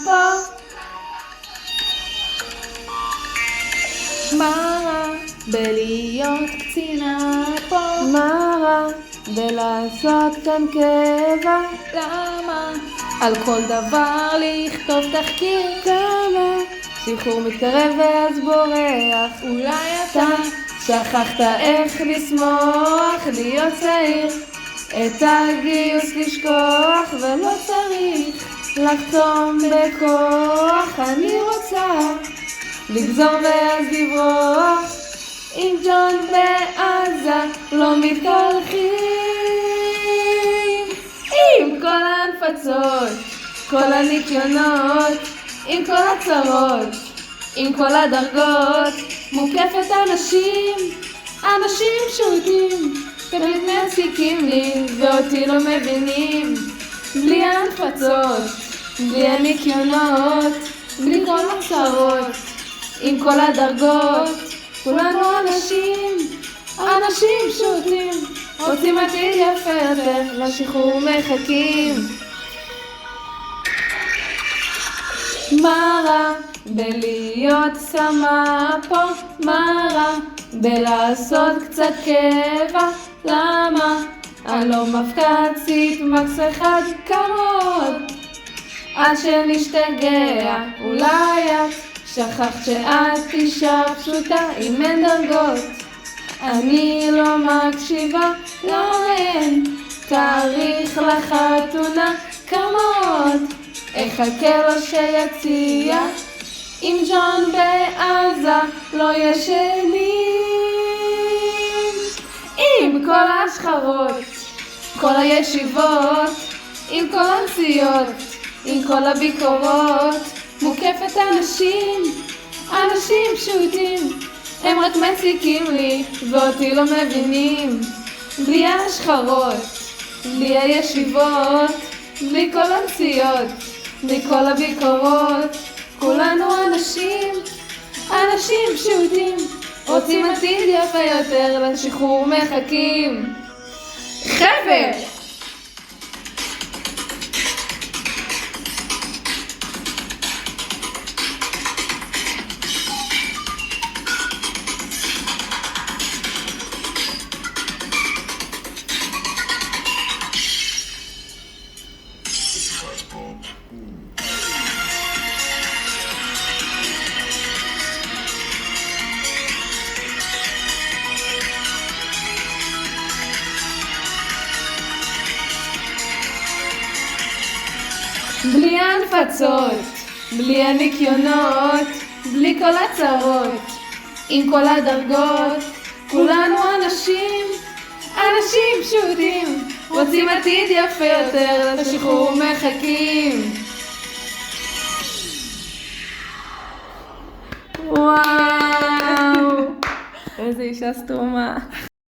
פה? מה רע בלהיות קצינה פה? מה רע בלעשות כאן קבע? למה על כל דבר לכתוב תחקיר? כמה שחרור מתקרב ואז בורח. אולי אתה שכחת איך לשמוח, להיות צעיר, את הגיוס לשכוח, ולא צריך לחתום בכוח. אני רוצה לגזור ואז לברוח, עם ג'ון בעזה לא מתקלחים. עם כל ההנפצות, כל הניקיונות, עם כל הצרות, עם כל הדרגות, מוקפת אנשים פשוטים, תמיד מציקים לי ואותי לא מבינים. בלי ההנפצות, בלי הניקיונות, בלי כל הצרות, עם כל הדרגות, כולנו אנשים פשוטים, רוצים עתיד יפה יותר, לשחרור מחכים. מה רע בלהיות שמה פה? מה רע בלעשות קצת קבע? למה אני לא מפקצית מקס אחד כמוד? עד שנשתגע, אולי את שכחת שאת אישה פשוטה עם אין דרגות. אני לא מקשיבה, לא אין תאריך לחתונה, כמוד אחכה לו שיציע, עם ג'ון בעזה לא ישנים. עם כל השחרות, כל הישיבות, עם כל הנסיעות, עם כל הביקורות, מוקפת אנשים פשוטים, הם רק מציקים לי ואותי לא מבינים. בלי השחרות, בלי הישיבות, בלי כל הנסיעות, בלי כל הביקורות, כולנו אנשים פשוטים, רוצים עתיד יפה יותר, לשחרור מחכים. חבר! בלי ההנפצות, בלי הניקיונות, בלי כל הצרות, עם כל הדרגות, כולנו אנשים פשוטים, רוצים עתיד יפה יותר, לשחרור מחכים. וואו, איזה אישה סתומה.